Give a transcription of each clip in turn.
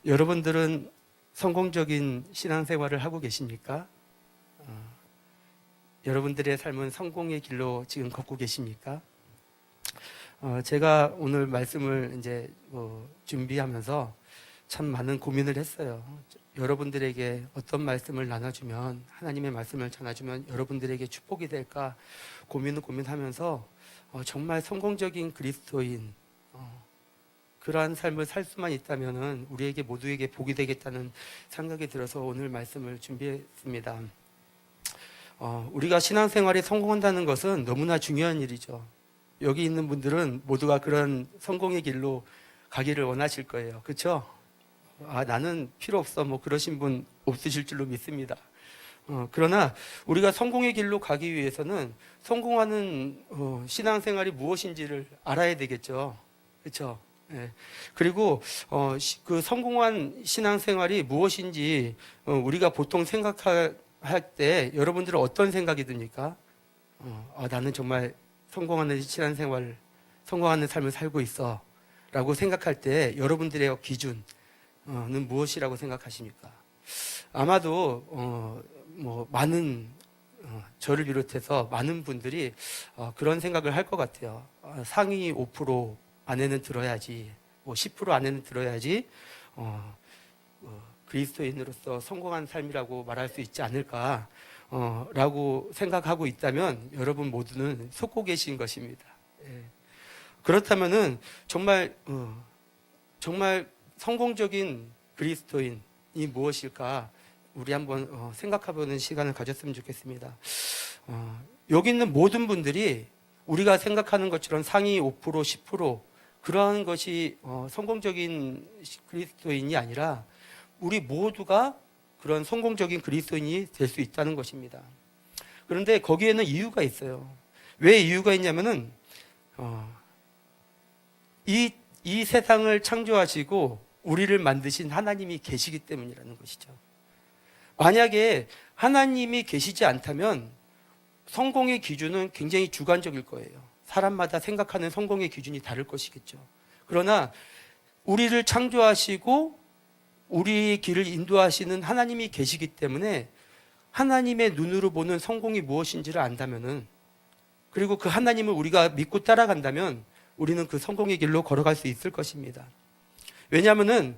여러분들은 성공적인 신앙생활을 하고 계십니까? 여러분들의 삶은 성공의 길로 지금 걷고 계십니까? 제가 오늘 말씀을 이제 준비하면서 참 많은 고민을 했어요. 여러분들에게 어떤 말씀을 나눠주면, 하나님의 말씀을 전해주면 여러분들에게 축복이 될까 고민하면서 정말 성공적인 그리스도인, 그러한 삶을 살 수만 있다면 우리에게 모두에게 복이 되겠다는 생각이 들어서 오늘 말씀을 준비했습니다. 우리가 신앙생활에 성공한다는 것은 너무나 중요한 일이죠. 여기 있는 분들은 모두가 그런 성공의 길로 가기를 원하실 거예요. 그렇죠? 나는 필요 없어, 그러신 분 없으실 줄로 믿습니다. 그러나 우리가 성공의 길로 가기 위해서는 성공하는 신앙생활이 무엇인지를 알아야 되겠죠. 그렇죠? 예. 그리고 그 성공한 신앙생활이 무엇인지 우리가 보통 생각할 때 여러분들은 어떤 생각이 듭니까? 나는 정말 성공하는 신앙생활, 성공하는 삶을 살고 있어 라고 생각할 때 여러분들의 기준은 무엇이라고 생각하십니까? 아마도 많은 저를 비롯해서 많은 분들이 그런 생각을 할 것 같아요. 상위 5% 안에는 들어야지, 10% 안에는 들어야지 그리스도인으로서 성공한 삶이라고 말할 수 있지 않을까 라고 생각하고 있다면 여러분 모두는 속고 계신 것입니다. 예. 그렇다면은 정말 성공적인 그리스도인이 무엇일까 우리 한번 생각해보는 시간을 가졌으면 좋겠습니다. 여기 있는 모든 분들이 우리가 생각하는 것처럼 상위 5%, 10% 그러한 것이 성공적인 그리스도인이 아니라 우리 모두가 그런 성공적인 그리스도인이 될 수 있다는 것입니다. 그런데 거기에는 이유가 있어요. 왜 이유가 있냐면은 이 세상을 창조하시고 우리를 만드신 하나님이 계시기 때문이라는 것이죠. 만약에 하나님이 계시지 않다면 성공의 기준은 굉장히 주관적일 거예요. 사람마다 생각하는 성공의 기준이 다를 것이겠죠. 그러나 우리를 창조하시고 우리의 길을 인도하시는 하나님이 계시기 때문에 하나님의 눈으로 보는 성공이 무엇인지를 안다면은, 그리고 그 하나님을 우리가 믿고 따라간다면 우리는 그 성공의 길로 걸어갈 수 있을 것입니다. 왜냐하면은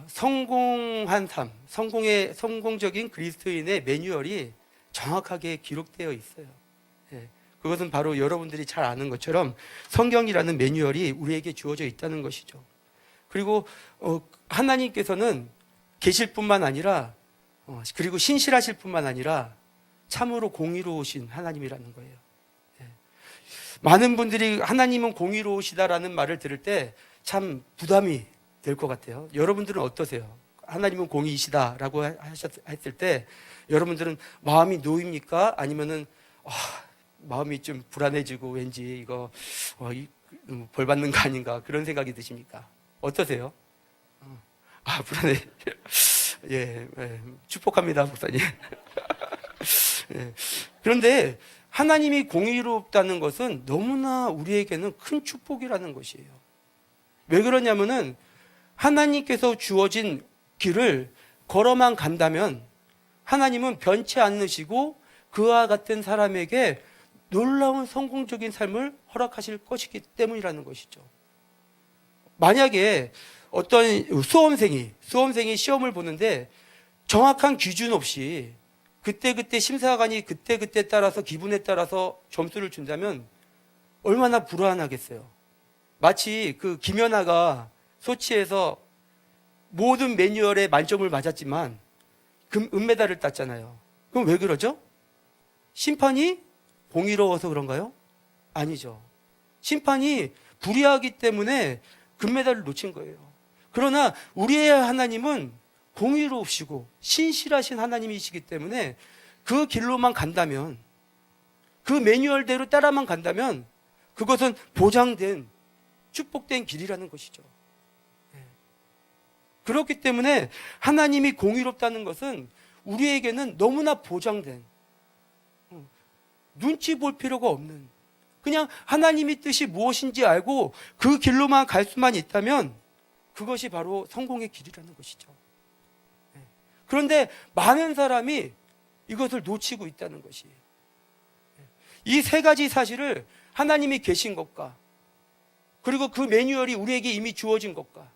성공한 삶, 성공적인 그리스도인의 매뉴얼이 정확하게 기록되어 있어요. 예, 그것은 바로 여러분들이 잘 아는 것처럼 성경이라는 매뉴얼이 우리에게 주어져 있다는 것이죠. 그리고 하나님께서는 계실 뿐만 아니라 그리고 신실하실 뿐만 아니라 참으로 공의로우신 하나님이라는 거예요. 예. 많은 분들이 하나님은 공의로우시다라는 말을 들을 때 참 부담이 될 것 같아요. 여러분들은 어떠세요? 하나님은 공의이시다라고 했을 때 여러분들은 마음이 놓입니까? 아니면은 마음이 좀 불안해지고 왠지 이거 벌 받는 거 아닌가 그런 생각이 드십니까? 어떠세요? 불안해. 예, 축복합니다, 목사님. 예. 그런데 하나님이 공의롭다는 것은 너무나 우리에게는 큰 축복이라는 것이에요. 왜 그러냐면은 하나님께서 주어진 길을 걸어만 간다면 하나님은 변치 않으시고 그와 같은 사람에게 놀라운 성공적인 삶을 허락하실 것이기 때문이라는 것이죠. 만약에 어떤 수험생이 시험을 보는데 정확한 기준 없이 그때 심사관이 그때 따라서 기분에 따라서 점수를 준다면 얼마나 불안하겠어요. 마치 그 김연아가 소치에서 모든 매뉴얼에 만점을 맞았지만 은메달을 땄잖아요. 그럼 왜 그러죠? 심판이 공의로워서 그런가요? 아니죠. 심판이 불의하기 때문에 금메달을 놓친 거예요. 그러나 우리의 하나님은 공의로우시고 신실하신 하나님이시기 때문에 그 길로만 간다면, 그 매뉴얼대로 따라만 간다면 그것은 보장된 축복된 길이라는 것이죠. 그렇기 때문에 하나님이 공의롭다는 것은 우리에게는 너무나 보장된, 눈치 볼 필요가 없는, 그냥 하나님의 뜻이 무엇인지 알고 그 길로만 갈 수만 있다면 그것이 바로 성공의 길이라는 것이죠. 그런데 많은 사람이 이것을 놓치고 있다는 것이에요. 이 세 가지 사실을 하나님이 계신 것과, 그리고 그 매뉴얼이 우리에게 이미 주어진 것과,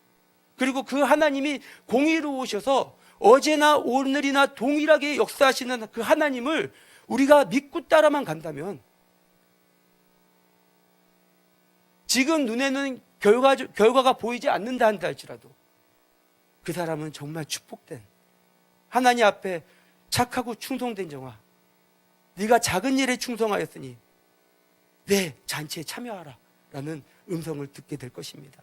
그리고 그 하나님이 공의로우셔서 어제나 오늘이나 동일하게 역사하시는 그 하나님을 우리가 믿고 따라만 간다면, 지금 눈에는 결과가 보이지 않는다 한다 할지라도 그 사람은 정말 축복된, 하나님 앞에 착하고 충성된 정아, 네가 작은 일에 충성하였으니 내 잔치에 참여하라 라는 음성을 듣게 될 것입니다.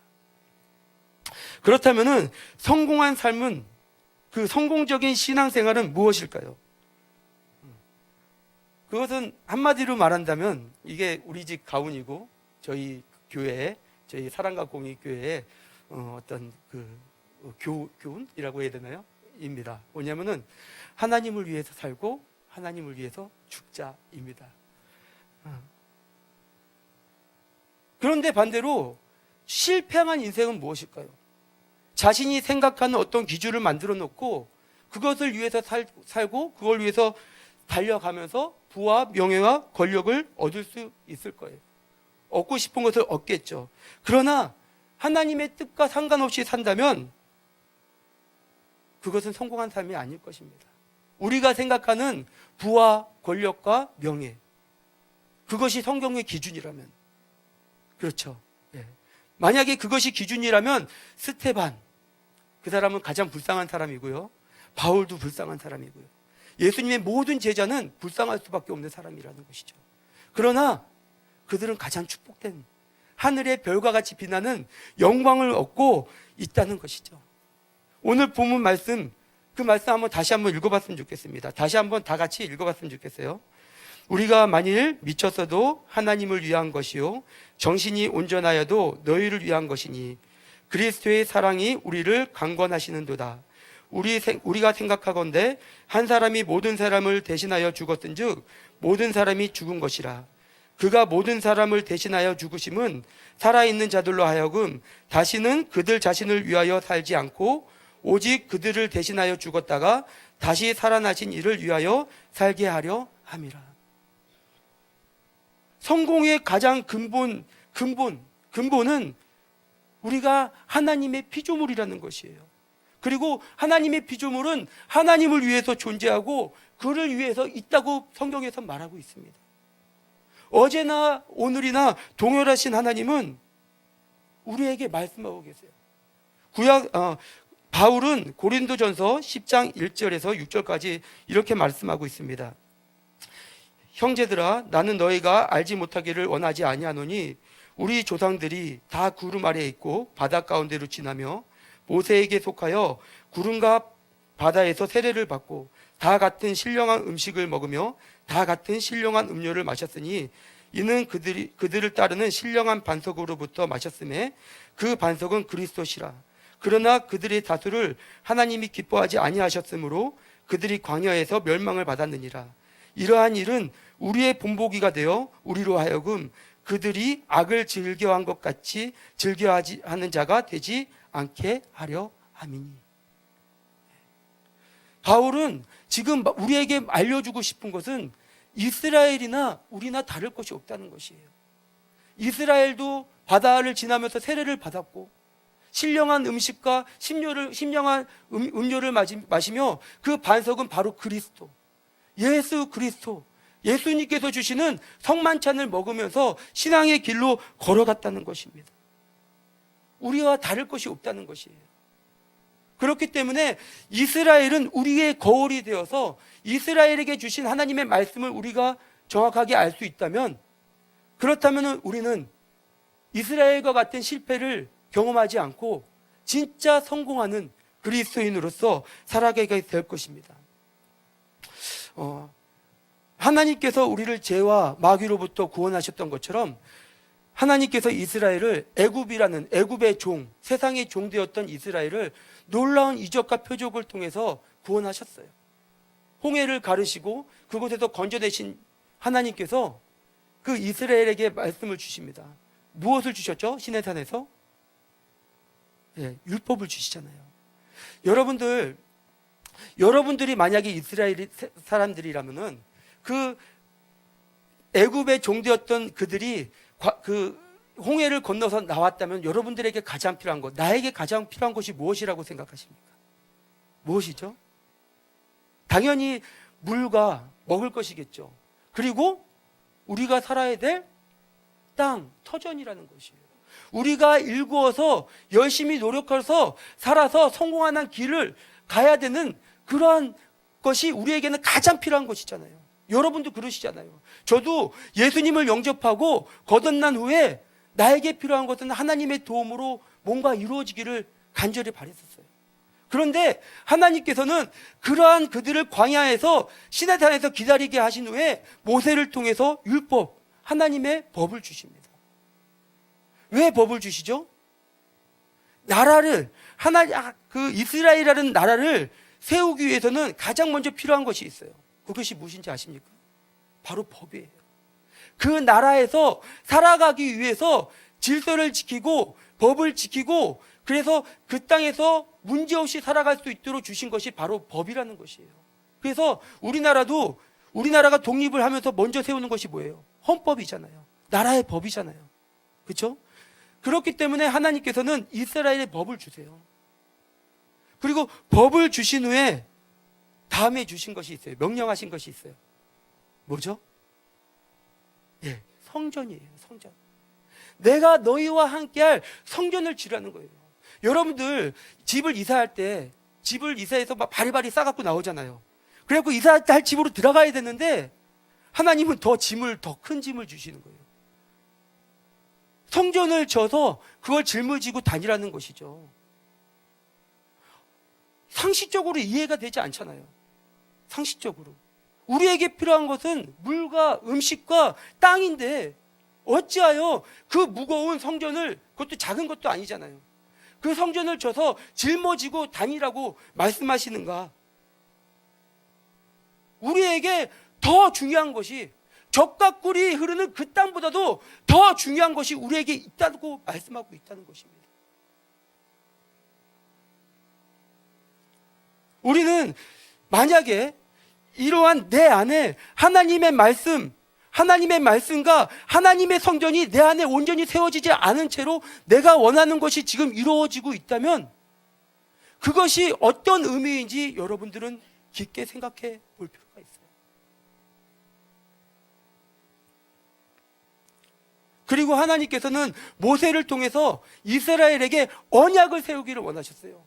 그렇다면 성공한 삶은, 그 성공적인 신앙생활은 무엇일까요? 그것은 한마디로 말한다면, 이게 우리 집 가훈이고 저희 교회, 저희 사랑과 공의교회의 어떤 그 교훈이라고 해야 되나요? 입니다. 뭐냐면은 하나님을 위해서 살고 하나님을 위해서 죽자입니다. 그런데 반대로 실패한 인생은 무엇일까요? 자신이 생각하는 어떤 기준을 만들어 놓고 그것을 위해서 살고 그걸 위해서 달려가면서 부와 명예와 권력을 얻을 수 있을 거예요. 얻고 싶은 것을 얻겠죠. 그러나 하나님의 뜻과 상관없이 산다면 그것은 성공한 삶이 아닐 것입니다. 우리가 생각하는 부와 권력과 명예, 그것이 성경의 기준이라면, 그렇죠. 예. 만약에 그것이 기준이라면 스테반, 그 사람은 가장 불쌍한 사람이고요, 바울도 불쌍한 사람이고요, 예수님의 모든 제자는 불쌍할 수밖에 없는 사람이라는 것이죠. 그러나 그들은 가장 축복된, 하늘의 별과 같이 빛나는 영광을 얻고 있다는 것이죠. 오늘 본문 말씀, 그 말씀 다시 한번 읽어봤으면 좋겠습니다. 다시 한번 다 같이 읽어봤으면 좋겠어요. 우리가 만일 미쳤어도 하나님을 위한 것이요 정신이 온전하여도 너희를 위한 것이니 그리스도의 사랑이 우리를 강권하시는도다. 우리가 생각하건대 한 사람이 모든 사람을 대신하여 죽었은즉 모든 사람이 죽은 것이라. 그가 모든 사람을 대신하여 죽으심은 살아있는 자들로 하여금 다시는 그들 자신을 위하여 살지 않고 오직 그들을 대신하여 죽었다가 다시 살아나신 이를 위하여 살게 하려 함이라. 성공의 가장 근본은 우리가 하나님의 피조물이라는 것이에요. 그리고 하나님의 피조물은 하나님을 위해서 존재하고 그를 위해서 있다고 성경에서 말하고 있습니다. 어제나 오늘이나 동일하신 하나님은 우리에게 말씀하고 계세요. 바울은 고린도전서 10장 1절에서 6절까지 이렇게 말씀하고 있습니다. 형제들아, 나는 너희가 알지 못하기를 원하지 아니하노니 우리 조상들이 다 구름 아래에 있고 바다 가운데로 지나며 모세에게 속하여 구름과 바다에서 세례를 받고 다 같은 신령한 음식을 먹으며 다 같은 신령한 음료를 마셨으니 이는 그들을 따르는 신령한 반석으로부터 마셨음에 그 반석은 그리스도시라. 그러나 그들의 다수를 하나님이 기뻐하지 아니하셨으므로 그들이 광야에서 멸망을 받았느니라. 이러한 일은 우리의 본보기가 되어 우리로 하여금 그들이 악을 즐겨한 것 같이 즐겨하는 자가 되지 않게 하려 함이니. 바울은 지금 우리에게 알려주고 싶은 것은 이스라엘이나 우리나 다를 것이 없다는 것이에요. 이스라엘도 바다를 지나면서 세례를 받았고 신령한 음식과 신령한 음료를 마시며 그 반석은 바로 그리스도, 예수 그리스도, 예수님께서 주시는 성만찬을 먹으면서 신앙의 길로 걸어갔다는 것입니다. 우리와 다를 것이 없다는 것이에요. 그렇기 때문에 이스라엘은 우리의 거울이 되어서 이스라엘에게 주신 하나님의 말씀을 우리가 정확하게 알 수 있다면, 그렇다면 우리는 이스라엘과 같은 실패를 경험하지 않고 진짜 성공하는 그리스도인으로서 살아가게 될 것입니다. 하나님께서 우리를 죄와 마귀로부터 구원하셨던 것처럼 하나님께서 이스라엘을 애굽의 종, 세상의 종 되었던 이스라엘을 놀라운 이적과 표적을 통해서 구원하셨어요. 홍해를 가르시고 그곳에서 건져내신 하나님께서 그 이스라엘에게 말씀을 주십니다. 무엇을 주셨죠? 시내산에서 예, 율법을 주시잖아요. 여러분들이 만약에 이스라엘 사람들이라면은 그 애굽의 종되었던 그들이 그 홍해를 건너서 나왔다면 여러분들에게 가장 필요한 것, 나에게 가장 필요한 것이 무엇이라고 생각하십니까? 무엇이죠? 당연히 물과 먹을 것이겠죠. 그리고 우리가 살아야 될 땅, 터전이라는 것이에요. 우리가 일구어서 열심히 노력해서 살아서 성공하는 길을 가야 되는 그러한 것이 우리에게는 가장 필요한 것이잖아요. 여러분도 그러시잖아요. 저도 예수님을 영접하고 거듭난 후에 나에게 필요한 것은 하나님의 도움으로 뭔가 이루어지기를 간절히 바랬었어요. 그런데 하나님께서는 그러한 그들을 광야에서 시내산에서 기다리게 하신 후에 모세를 통해서 율법, 하나님의 법을 주십니다. 왜 법을 주시죠? 나라를 이스라엘이라는 나라를 세우기 위해서는 가장 먼저 필요한 것이 있어요. 그것이 무엇인지 아십니까? 바로 법이에요. 그 나라에서 살아가기 위해서 질서를 지키고 법을 지키고 그래서 그 땅에서 문제없이 살아갈 수 있도록 주신 것이 바로 법이라는 것이에요. 그래서 우리나라가 독립을 하면서 먼저 세우는 것이 뭐예요? 헌법이잖아요. 나라의 법이잖아요. 그렇죠? 그렇기 때문에 하나님께서는 이스라엘의 법을 주세요. 그리고 법을 주신 후에 다음에 주신 것이 있어요. 명령하신 것이 있어요. 뭐죠? 예, 성전이에요. 성전. 내가 너희와 함께할 성전을 지으라는 거예요. 여러분들 집을 이사할 때 집을 이사해서 막 바리바리 싸갖고 나오잖아요. 그래갖고 이사할 집으로 들어가야 되는데 하나님은 더 큰 짐을 주시는 거예요. 성전을 져서 그걸 짊어지고 다니라는 것이죠. 상식적으로 이해가 되지 않잖아요. 상식적으로. 우리에게 필요한 것은 물과 음식과 땅인데 어찌하여 그 무거운 성전을, 그것도 작은 것도 아니잖아요. 그 성전을 져서 짊어지고 다니라고 말씀하시는가? 우리에게 더 중요한 것이 젖과 꿀이 흐르는 그 땅보다도 더 중요한 것이 우리에게 있다고 말씀하고 있다는 것입니다. 우리는 만약에 이러한 내 안에 하나님의 말씀과 하나님의 성전이 내 안에 온전히 세워지지 않은 채로 내가 원하는 것이 지금 이루어지고 있다면 그것이 어떤 의미인지 여러분들은 깊게 생각해 볼 필요가 있어요. 그리고 하나님께서는 모세를 통해서 이스라엘에게 언약을 세우기를 원하셨어요.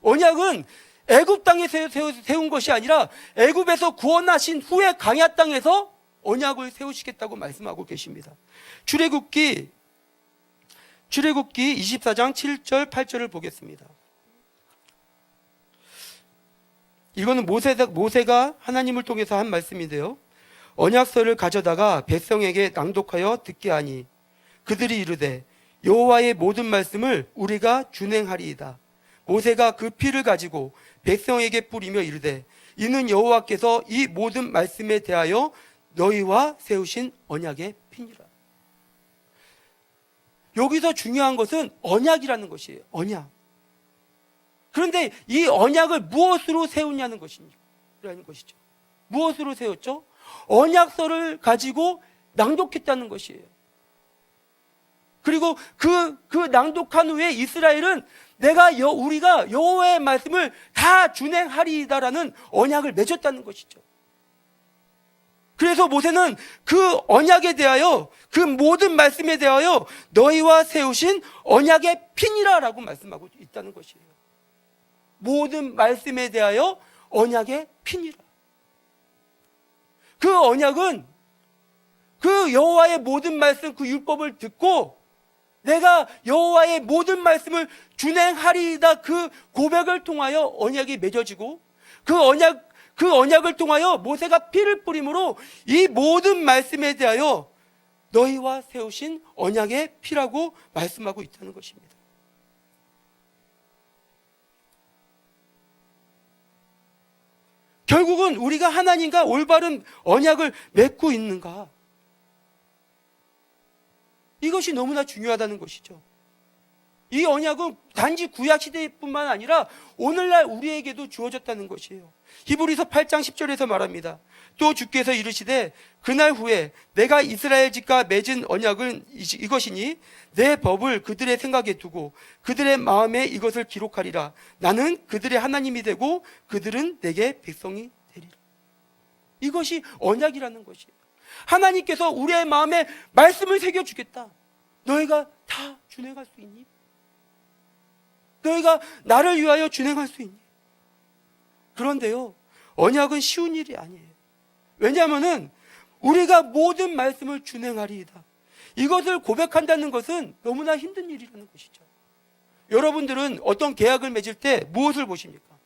언약은 애굽 땅에 세운 것이 아니라 애굽에서 구원하신 후에 광야 땅에서 언약을 세우시겠다고 말씀하고 계십니다. 출애굽기 24장 7절 8절을 보겠습니다. 이거는 모세가 하나님을 통해서 한 말씀인데요. 언약서를 가져다가 백성에게 낭독하여 듣게 하니 그들이 이르되 여호와의 모든 말씀을 우리가 준행하리이다. 모세가 그 피를 가지고 백성에게 뿌리며 이르되 이는 여호와께서 이 모든 말씀에 대하여 너희와 세우신 언약의 피니라. 여기서 중요한 것은 언약이라는 것이에요. 언약. 그런데 이 언약을 무엇으로 세우냐는 것이죠. 무엇으로 세웠죠? 언약서를 가지고 낭독했다는 것이에요. 그리고 그 낭독한 후에 이스라엘은 우리가 여호와의 말씀을 다 준행하리이다라는 언약을 맺었다는 것이죠. 그래서 모세는 그 언약에 대하여, 그 모든 말씀에 대하여 너희와 세우신 언약의 피니라라고 말씀하고 있다는 것이에요. 모든 말씀에 대하여 언약의 피니라. 그 언약은 그 여호와의 모든 말씀, 그 율법을 듣고 내가 여호와의 모든 말씀을 준행하리이다, 그 고백을 통하여 언약이 맺어지고 그 언약을 통하여 모세가 피를 뿌림으로 이 모든 말씀에 대하여 너희와 세우신 언약의 피라고 말씀하고 있다는 것입니다. 결국은 우리가 하나님과 올바른 언약을 맺고 있는가? 이것이 너무나 중요하다는 것이죠. 이 언약은 단지 구약 시대뿐만 아니라 오늘날 우리에게도 주어졌다는 것이에요. 히브리서 8장 10절에서 말합니다. 또 주께서 이르시되 그날 후에 내가 이스라엘 집과 맺은 언약은 이것이니 내 법을 그들의 생각에 두고 그들의 마음에 이것을 기록하리라. 나는 그들의 하나님이 되고 그들은 내게 백성이 되리라. 이것이 언약이라는 것이에요. 하나님께서 우리의 마음에 말씀을 새겨주겠다. 너희가 다 준행할 수 있니? 너희가 나를 위하여 준행할 수 있니? 그런데요, 언약은 쉬운 일이 아니에요. 왜냐하면 우리가 모든 말씀을 준행하리이다. 이것을 고백한다는 것은 너무나 힘든 일이라는 것이죠. 여러분들은 어떤 계약을 맺을 때 무엇을 보십니까?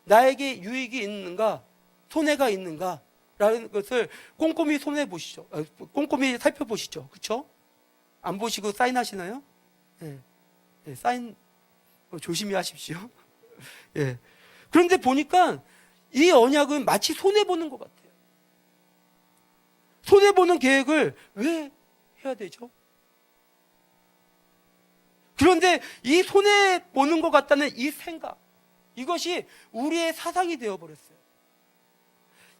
나에게 유익이 있는가, 손해가 있는가 라는 것을 꼼꼼히 꼼꼼히 살펴보시죠. 그렇죠? 안 보시고 사인하시나요? 예. 예, 사인 조심히 하십시오. 예. 그런데 보니까 이 언약은 마치 손해보는 것 같아요. 손해보는 계획을 왜 해야 되죠? 그런데 이 손해보는 것 같다는 이 생각, 이것이 우리의 사상이 되어버렸어요.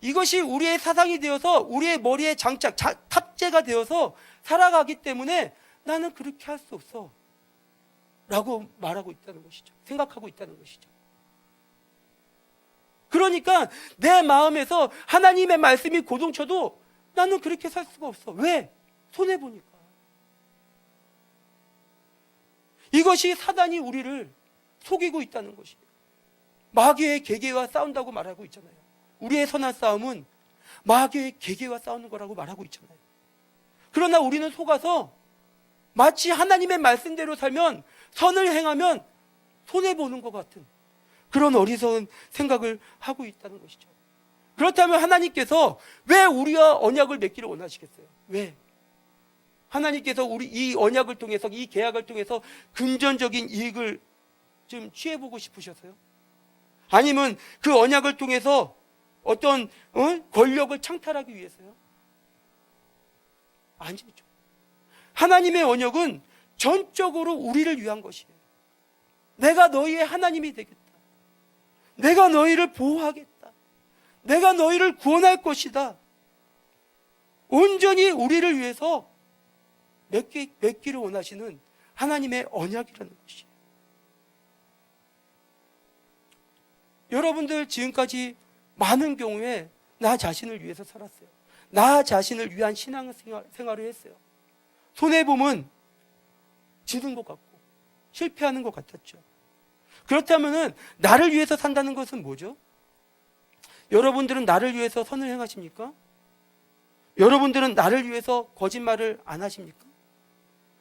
이것이 우리의 사상이 되어서 우리의 머리에 탑재가 되어서 살아가기 때문에 나는 그렇게 할 수 없어 라고 말하고 있다는 것이죠. 생각하고 있다는 것이죠. 그러니까 내 마음에서 하나님의 말씀이 고동쳐도 나는 그렇게 살 수가 없어. 왜? 손해보니까. 이것이 사단이 우리를 속이고 있다는 것이에요. 마귀의 계계와 싸운다고 말하고 있잖아요. 우리의 선한 싸움은 마귀의 계계와 싸우는 거라고 말하고 있잖아요. 그러나 우리는 속아서 마치 하나님의 말씀대로 살면, 선을 행하면 손해보는 것 같은 그런 어리석은 생각을 하고 있다는 것이죠. 그렇다면 하나님께서 왜 우리와 언약을 맺기를 원하시겠어요? 왜? 하나님께서 우리 이 언약을 통해서, 이 계약을 통해서 금전적인 이익을 좀 취해보고 싶으셔서요? 아니면 그 언약을 통해서 어떤 권력을 창탈하기 위해서요? 아니죠. 하나님의 언약은 전적으로 우리를 위한 것이에요. 내가 너희의 하나님이 되겠다. 내가 너희를 보호하겠다. 내가 너희를 구원할 것이다. 온전히 우리를 위해서 맺기를 원하시는 하나님의 언약이라는 것이에요. 여러분들 지금까지 많은 경우에 나 자신을 위해서 살았어요. 나 자신을 위한 신앙생활을 했어요. 손해보면 지는 것 같고 실패하는 것 같았죠. 그렇다면 나를 위해서 산다는 것은 뭐죠? 여러분들은 나를 위해서 선을 행하십니까? 여러분들은 나를 위해서 거짓말을 안 하십니까?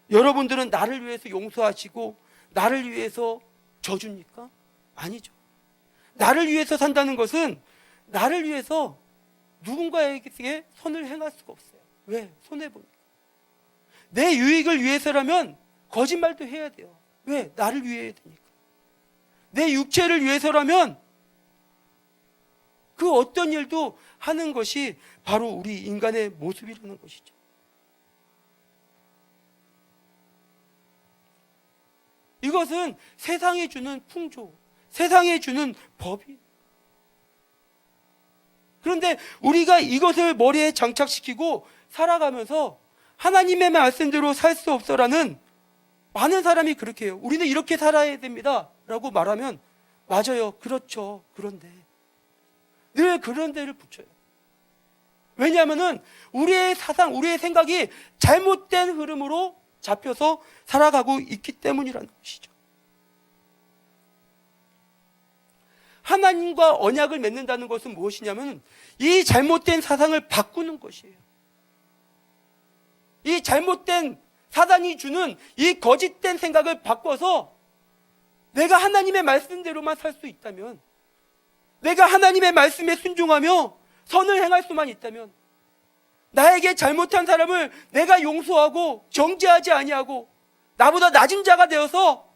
여러분들은 나를 위해서 용서하시고 나를 위해서 져줍니까? 아니죠. 나를 위해서 산다는 것은 나를 위해서 누군가에게 선을 행할 수가 없어요. 왜? 손해보니까. 내 유익을 위해서라면 거짓말도 해야 돼요. 왜? 나를 위해야 되니까. 내 육체를 위해서라면 그 어떤 일도 하는 것이 바로 우리 인간의 모습이라는 것이죠. 이것은 세상이 주는 풍조, 세상이 주는 법이. 그런데 우리가 이것을 머리에 장착시키고 살아가면서 하나님의 말씀대로 살 수 없어라는 많은 사람이 그렇게 해요. 우리는 이렇게 살아야 됩니다 라고 말하면 맞아요. 그렇죠. 그런데 늘 그런 데를 붙여요. 왜냐하면 우리의 사상, 우리의 생각이 잘못된 흐름으로 잡혀서 살아가고 있기 때문이라는 것이죠. 하나님과 언약을 맺는다는 것은 무엇이냐면 이 잘못된 사상을 바꾸는 것이에요. 이 잘못된 사단이 주는 이 거짓된 생각을 바꿔서 내가 하나님의 말씀대로만 살 수 있다면, 내가 하나님의 말씀에 순종하며 선을 행할 수만 있다면, 나에게 잘못한 사람을 내가 용서하고 정죄하지 아니하고 나보다 낮은 자가 되어서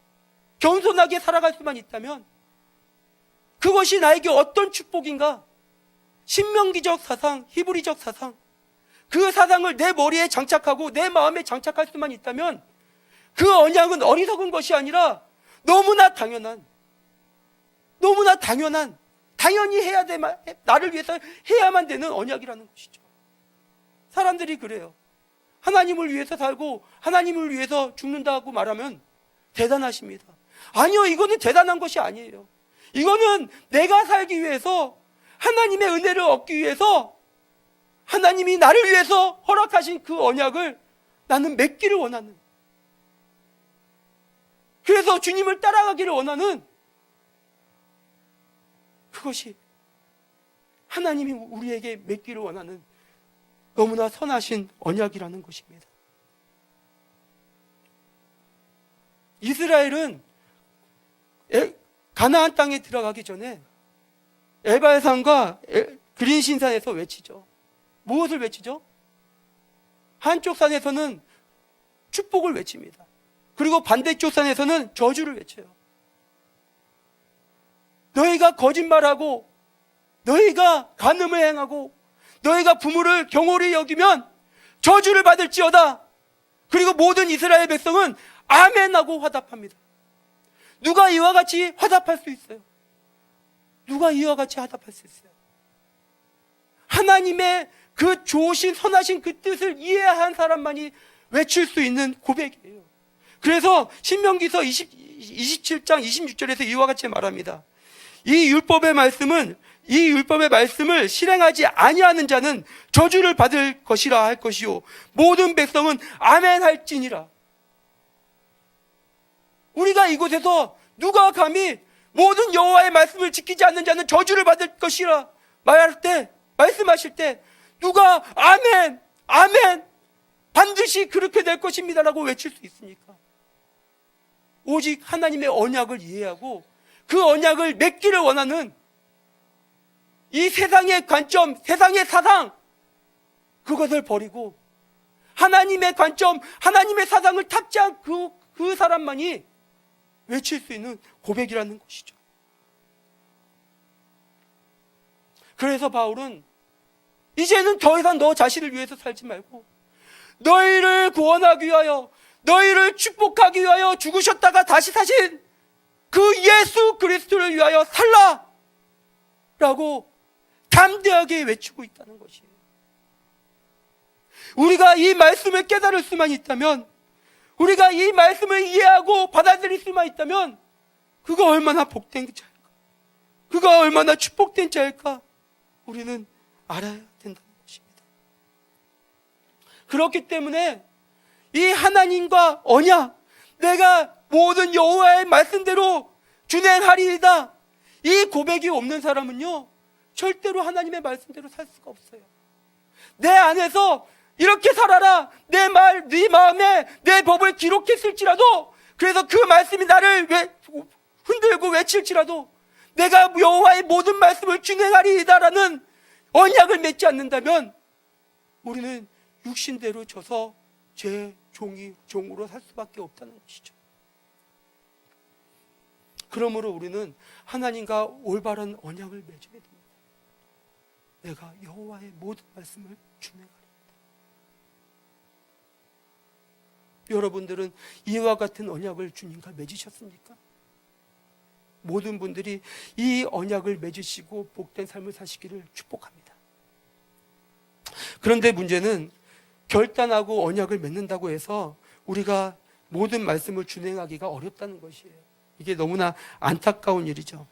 겸손하게 살아갈 수만 있다면 그것이 나에게 어떤 축복인가? 신명기적 사상, 히브리적 사상, 그 사상을 내 머리에 장착하고 내 마음에 장착할 수만 있다면 그 언약은 어리석은 것이 아니라 너무나 당연한, 당연히 해야 돼, 나를 위해서 해야만 되는 언약이라는 것이죠. 사람들이 그래요. 하나님을 위해서 살고 하나님을 위해서 죽는다고 말하면 대단하십니다. 아니요, 이거는 대단한 것이 아니에요. 이거는 내가 살기 위해서, 하나님의 은혜를 얻기 위해서 하나님이 나를 위해서 허락하신 그 언약을 나는 맺기를 원하는, 그래서 주님을 따라가기를 원하는, 그것이 하나님이 우리에게 맺기를 원하는 너무나 선하신 언약이라는 것입니다. 이스라엘은 가나안 땅에 들어가기 전에 에발산과 그린신산에서 외치죠. 무엇을 외치죠? 한쪽 산에서는 축복을 외칩니다. 그리고 반대쪽 산에서는 저주를 외쳐요. 너희가 거짓말하고 너희가 간음을 행하고 너희가 부모를 경홀히 여기면 저주를 받을지어다. 그리고 모든 이스라엘 백성은 아멘하고 화답합니다. 누가 이와 같이 화답할 수 있어요? 누가 이와 같이 화답할 수 있어요? 하나님의 그 좋으신 선하신 그 뜻을 이해한 사람만이 외칠 수 있는 고백이에요. 그래서 신명기서 27장 26절에서 이와 같이 말합니다. 이 율법의 말씀을 실행하지 아니하는 자는 저주를 받을 것이라 할 것이요 모든 백성은 아멘 할지니라. 우리가 이곳에서 누가 감히 모든 여호와의 말씀을 지키지 않는 자는 저주를 받을 것이라 말씀하실 때 누가 아멘, 아멘, 반드시 그렇게 될 것입니다라고 외칠 수 있습니까? 오직 하나님의 언약을 이해하고 그 언약을 맺기를 원하는 이 세상의 관점, 세상의 사상, 그것을 버리고 하나님의 관점, 하나님의 사상을 탑재한 그 사람만이 외칠 수 있는 고백이라는 것이죠. 그래서 바울은 이제는 더 이상 너 자신을 위해서 살지 말고 너희를 구원하기 위하여, 너희를 축복하기 위하여 죽으셨다가 다시 사신 그 예수 그리스도를 위하여 살라! 라고 담대하게 외치고 있다는 것이에요. 우리가 이 말씀을 깨달을 수만 있다면, 우리가 이 말씀을 이해하고 받아들일 수만 있다면 그거 얼마나 복된 자일까, 그가 얼마나 축복된 자일까 우리는 알아야 된다는 것입니다. 그렇기 때문에 이 하나님과 언약, 내가 모든 여호와의 말씀대로 준행하리이다, 이 고백이 없는 사람은요 절대로 하나님의 말씀대로 살 수가 없어요. 내 안에서 이렇게 살아라, 내 마음에 내 법을 기록했을지라도, 그래서 그 말씀이 나를 흔들고 외칠지라도 내가 여호와의 모든 말씀을 준행하리이다라는 언약을 맺지 않는다면 우리는 육신대로 져서 제 종으로 살 수밖에 없다는 것이죠. 그러므로 우리는 하나님과 올바른 언약을 맺어야 됩니다. 내가 여호와의 모든 말씀을 준행하리이다. 여러분들은 이와 같은 언약을 주님과 맺으셨습니까? 모든 분들이 이 언약을 맺으시고 복된 삶을 사시기를 축복합니다. 그런데 문제는 결단하고 언약을 맺는다고 해서 우리가 모든 말씀을 준행하기가 어렵다는 것이에요. 이게 너무나 안타까운 일이죠.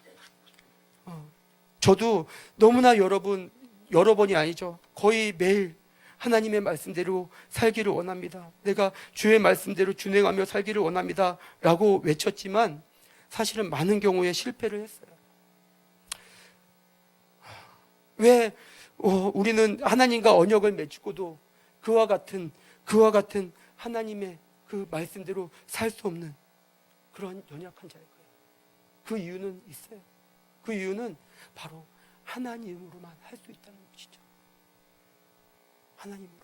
저도 너무나 여러 번이 아니죠, 거의 매일 하나님의 말씀대로 살기를 원합니다, 내가 주의 말씀대로 준행하며 살기를 원합니다 라고 외쳤지만 사실은 많은 경우에 실패를 했어요. 왜 우리는 하나님과 언약을 맺고도 그와 같은 하나님의 그 말씀대로 살 수 없는 그런 연약한 자일까요? 그 이유는 있어요. 그 이유는 바로 하나님으로만 할 수 있다는 것이죠. 하나님으로.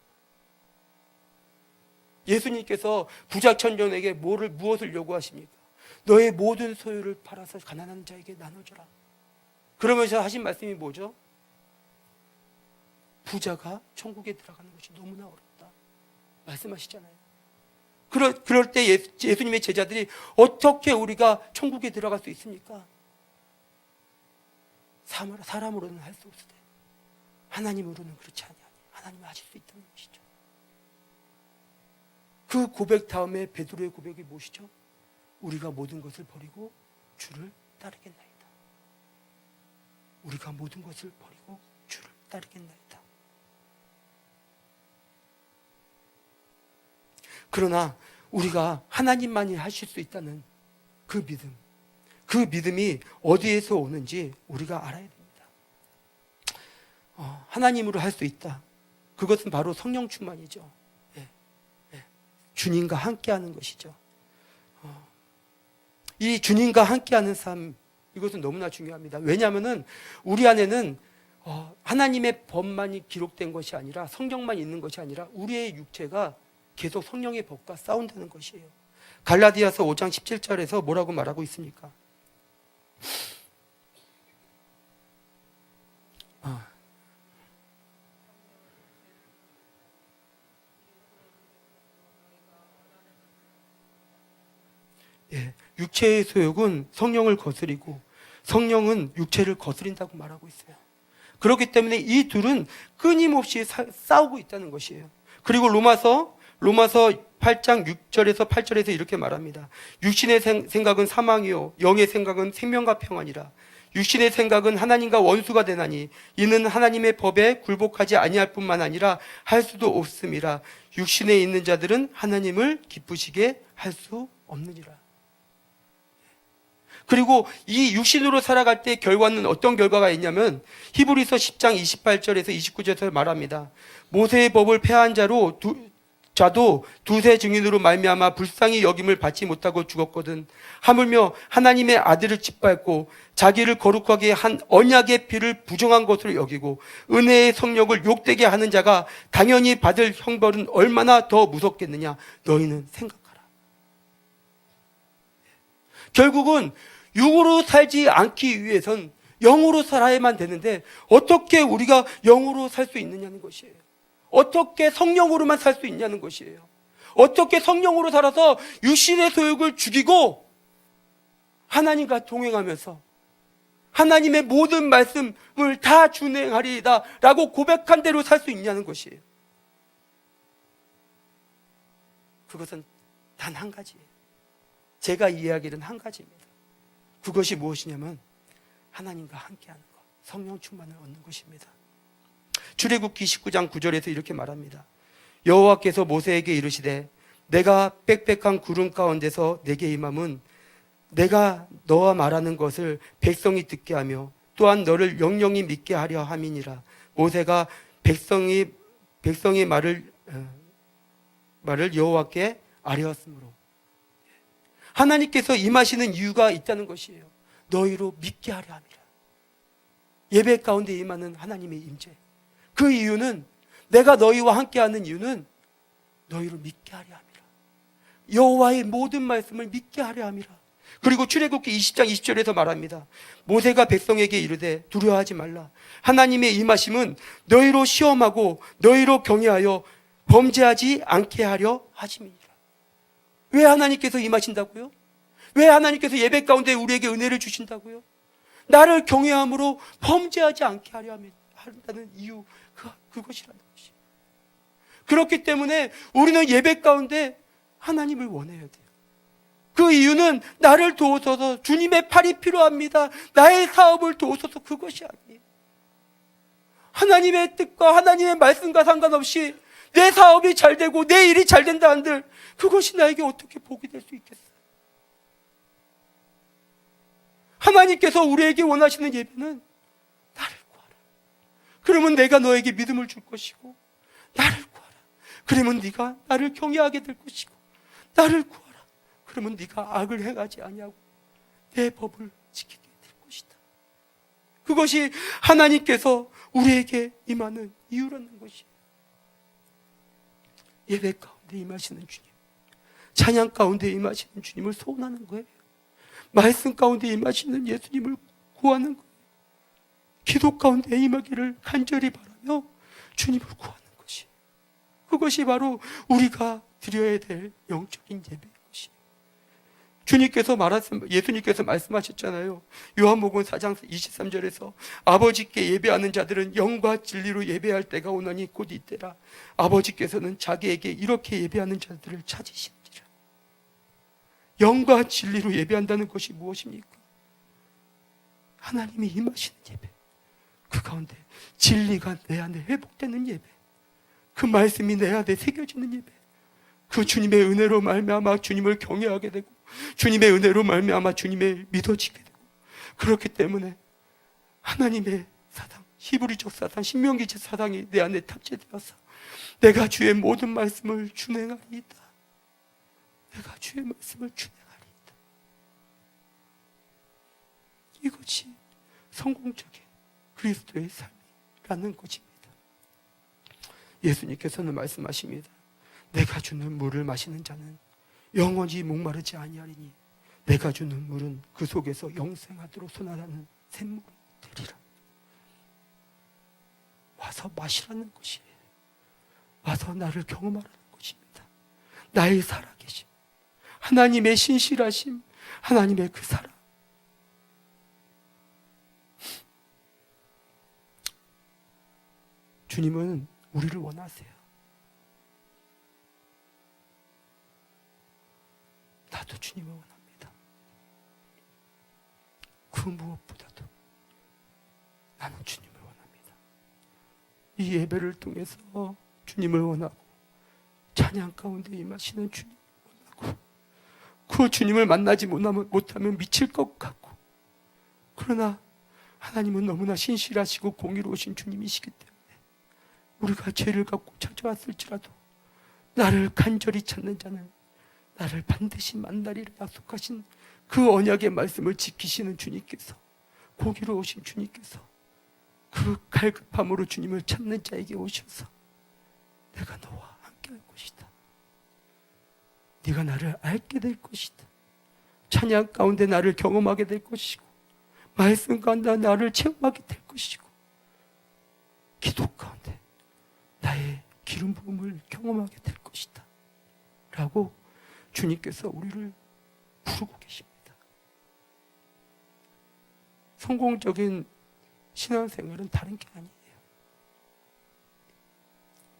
예수님께서 부자 천정에게 무엇을 요구하십니까? 너의 모든 소유를 팔아서 가난한 자에게 나눠줘라. 그러면서 하신 말씀이 뭐죠? 부자가 천국에 들어가는 것이 너무나 어렵다 말씀하시잖아요. 그럴 때 예수님의 제자들이 어떻게 우리가 천국에 들어갈 수 있습니까? 사람으로는 할 수 없으되 하나님으로는 그렇지 아니하니 하나님은 하실 수 있다는 것이죠. 그 고백 다음에 베드로의 고백이 무엇이죠? 우리가 모든 것을 버리고 주를 따르겠나이다. 우리가 모든 것을 버리고 주를 따르겠나이다. 그러나 우리가 하나님만이 하실 수 있다는 그 믿음이 어디에서 오는지 우리가 알아야 됩니다. 하나님으로 할 수 있다. 그것은 바로 성령 충만이죠. 주님과 함께하는 것이죠. 이 주님과 함께하는 삶, 이것은 너무나 중요합니다. 왜냐하면은 우리 안에는 하나님의 법만이 기록된 것이 아니라, 성령만 있는 것이 아니라 우리의 육체가 계속 성령의 법과 싸운다는 것이에요. 갈라디아서 5장 17절에서 뭐라고 말하고 있습니까? 육체의 소욕은 성령을 거스리고 성령은 육체를 거스린다고 말하고 있어요. 그렇기 때문에 이 둘은 끊임없이 싸우고 있다는 것이에요. 그리고 로마서 8장 6절에서 8절에서 이렇게 말합니다. 육신의 생각은 사망이요 영의 생각은 생명과 평안이라. 육신의 생각은 하나님과 원수가 되나니 이는 하나님의 법에 굴복하지 아니할 뿐만 아니라 할 수도 없음이라. 육신에 있는 자들은 하나님을 기쁘시게 할 수 없느니라. 그리고 이 육신으로 살아갈 때 결과는 어떤 결과가 있냐면 히브리서 10장 28절에서 29절에서 말합니다. 모세의 법을 폐한 자도 두세 증인으로 말미암아 불쌍히 여김을 받지 못하고 죽었거든. 하물며 하나님의 아들을 짓밟고 자기를 거룩하게 한 언약의 피를 부정한 것으로 여기고 은혜의 성령을 욕되게 하는 자가 당연히 받을 형벌은 얼마나 더 무섭겠느냐. 너희는 생각하라. 결국은 육으로 살지 않기 위해선 영으로 살아야만 되는데 어떻게 우리가 영으로 살 수 있느냐는 것이에요. 어떻게 성령으로만 살 수 있냐는 것이에요. 어떻게 성령으로 살아서 육신의 소욕을 죽이고 하나님과 동행하면서 하나님의 모든 말씀을 다 준행하리이다 라고 고백한 대로 살 수 있냐는 것이에요. 그것은 단 한 가지예요. 제가 이야기는 한 가지입니다. 그것이 무엇이냐면 하나님과 함께하는 것, 성령 충만을 얻는 것입니다. 출애굽기 19장 9절에서 이렇게 말합니다. 여호와께서 모세에게 이르시되 내가 빽빽한 구름 가운데서 내게 임함은 내가 너와 말하는 것을 백성이 듣게 하며 또한 너를 영영히 믿게 하려 함이니라. 모세가 백성의 말을 여호와께 아뢰었으므로 하나님께서 임하시는 이유가 있다는 것이에요. 너희로 믿게 하려 함이라. 예배 가운데 임하는 하나님의 임재. 그 이유는, 내가 너희와 함께하는 이유는 너희로 믿게 하려 함이라. 여호와의 모든 말씀을 믿게 하려 함이라. 그리고 출애굽기 20장 20절에서 말합니다. 모세가 백성에게 이르되 두려워하지 말라. 하나님의 임하심은 너희로 시험하고 너희로 경외하여 범죄하지 않게 하려 하심이니라. 왜 하나님께서 임하신다고요? 왜 하나님께서 예배 가운데 우리에게 은혜를 주신다고요? 나를 경외함으로 범죄하지 않게 하려 한다는 이유, 그것이라는 것이에요. 그렇기 때문에 우리는 예배 가운데 하나님을 원해야 돼요. 그 이유는 나를 도우소서, 주님의 팔이 필요합니다. 나의 사업을 도우소서, 그것이 아니에요. 하나님의 뜻과 하나님의 말씀과 상관없이 내 사업이 잘 되고 내 일이 잘 된다 한들 그것이 나에게 어떻게 복이 될 수 있겠어요? 하나님께서 우리에게 원하시는 예배는 나를 구하라. 그러면 내가 너에게 믿음을 줄 것이고, 나를 구하라. 그러면 네가 나를 경외하게 될 것이고, 나를 구하라. 그러면 네가 악을 행하지 아니하고 내 법을 지키게 될 것이다. 그것이 하나님께서 우리에게 임하는 이유라는 것이에요. 예배 가운데 임하시는 주님, 찬양 가운데 임하시는 주님을 소원하는 거예요. 말씀 가운데 임하시는 예수님을 구하는 거예요. 기도 가운데 임하기를 간절히 바라며 주님을 구하는 것이, 그것이 바로 우리가 드려야 될 영적인 예배인 것이에요. 예수님께서 말씀하셨잖아요. 요한복음 4장 23절에서 아버지께 예배하는 자들은 영과 진리로 예배할 때가 오나니 곧 이때라. 아버지께서는 자기에게 이렇게 예배하는 자들을 찾으시니라. 영과 진리로 예배한다는 것이 무엇입니까? 하나님이 임하시는 예배, 그 가운데 진리가 내 안에 회복되는 예배, 그 말씀이 내 안에 새겨지는 예배, 그 주님의 은혜로 말미암아 주님을 경외하게 되고 주님의 은혜로 말미암아 주님을 믿어지게 되고, 그렇기 때문에 하나님의 사상, 히브리적 사상, 신명기적 사상이 내 안에 탑재되어서 내가 주의 모든 말씀을 준행하리이다. 내가 주의 말씀을 준행하리이다. 이것이 성공적인 그리스도의 삶이라는 것입니다. 예수님께서는 말씀하십니다. 내가 주는 물을 마시는 자는 영원히 목마르지 아니하리니 내가 주는 물은 그 속에서 영생하도록 솟아나는 샘물이 되리라. 와서 마시라는 것이에요. 와서 나를 경험하라는 것입니다. 나의 살아계심, 하나님의 신실하심, 하나님의 그 사랑. 주님은 우리를 원하세요. 나도 주님을 원합니다. 그 무엇보다도 나는 주님을 원합니다. 이 예배를 통해서 주님을 원하고 찬양 가운데 임하시는 주님을 원하고, 그 주님을 만나지 못하면 미칠 것 같고, 그러나 하나님은 너무나 신실하시고 공의로우신 주님이시기 때문에 우리가 죄를 갖고 찾아왔을지라도 나를 간절히 찾는 자는 나를 반드시 만나리라 약속하신 그 언약의 말씀을 지키시는 주님께서, 공의로우신 주님께서 그 갈급함으로 주님을 찾는 자에게 오셔서 내가 너와 함께 할 것이다, 네가 나를 알게 될 것이다, 찬양 가운데 나를 경험하게 될 것이고 말씀 가운데 나를 체험하게 될 것이고 기도 가운데 나의 기름 부음을 경험하게 될 것이다 라고 주님께서 우리를 부르고 계십니다. 성공적인 신앙생활은 다른 게 아니에요.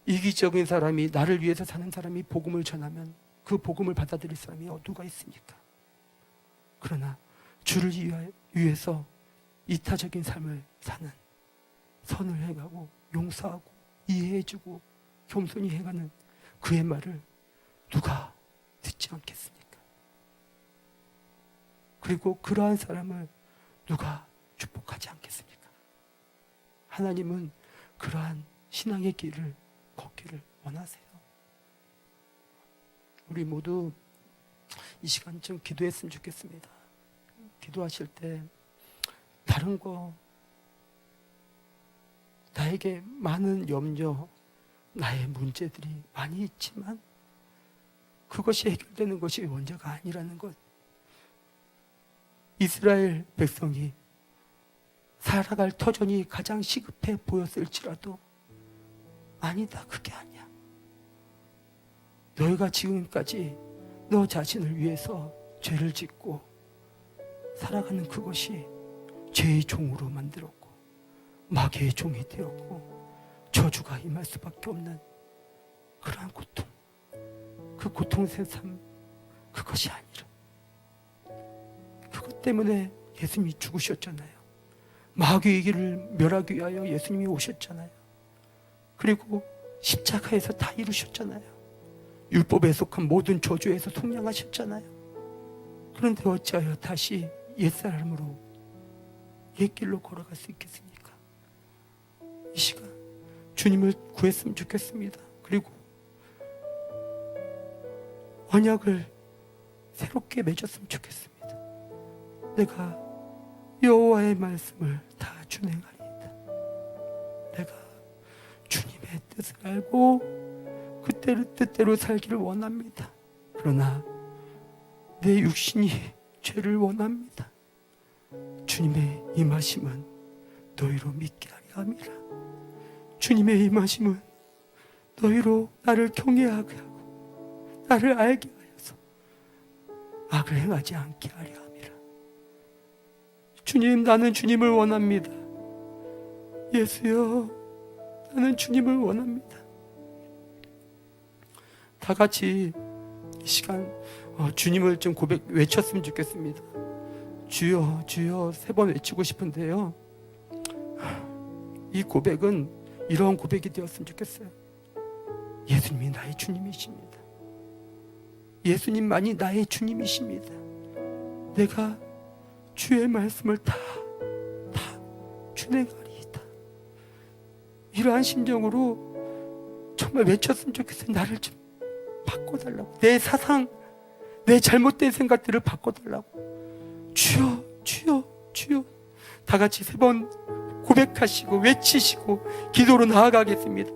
이기적인 사람이, 나를 위해서 사는 사람이 복음을 전하면 그 복음을 받아들일 사람이 누가 있습니까? 그러나 주를 위해서 이타적인 삶을 사는, 선을 행하고 용서하고 이해해주고 겸손히 행하는 그의 말을 누가 듣지 않겠습니까? 그리고 그러한 사람을 누가 축복하지 않겠습니까? 하나님은 그러한 신앙의 길을 걷기를 원하세요. 우리 모두 이 시간 좀 기도했으면 좋겠습니다. 기도하실 때 다른 거, 나에게 많은 염려, 나의 문제들이 많이 있지만 그것이 해결되는 것이 원죄가 아니라는 것. 이스라엘 백성이 살아갈 터전이 가장 시급해 보였을지라도 아니다, 그게 아니야. 너희가 지금까지 너 자신을 위해서 죄를 짓고 살아가는 그것이 죄의 종으로 만들었고 마귀의 종이 되었고 저주가 임할 수밖에 없는 그러한 고통, 그 고통의 삶, 그것이 아니라, 그것 때문에 예수님이 죽으셨잖아요. 마귀의 길을 멸하기 위하여 예수님이 오셨잖아요. 그리고 십자가에서 다 이루셨잖아요. 율법에 속한 모든 저주에서 속량하셨잖아요. 그런데 어찌하여 다시 옛사람으로 옛길로 걸어갈 수 있겠습니까? 이 시간 주님을 구했으면 좋겠습니다. 그리고 언약을 새롭게 맺었으면 좋겠습니다. 내가 여호와의 말씀을 다 준행하리이다. 내가 주님의 뜻을 알고 그때를 뜻대로 살기를 원합니다. 그러나 내 육신이 죄를 원합니다. 주님의 임하심은 너희로 믿게 하려 함이라. 주님의 임하심은 너희로 나를 경외하게 하고 나를 알게 하여서 악을 행하지 않게 하려 함이라. 주님, 나는 주님을 원합니다. 예수여, 나는 주님을 원합니다. 다 같이 이 시간 주님을 좀 외쳤으면 좋겠습니다. 주여, 주여 3번 외치고 싶은데요, 이 고백은 이러한 고백이 되었으면 좋겠어요. 예수님이 나의 주님이십니다. 예수님만이 나의 주님이십니다. 내가 주의 말씀을 다 준행하리이다. 이러한 심정으로 정말 외쳤으면 좋겠어요. 나를 좀 바꿔달라고. 내 사상, 내 잘못된 생각들을 바꿔달라고. 주여, 주여, 주여. 다 같이 3번 고백하시고 외치시고 기도로 나아가겠습니다.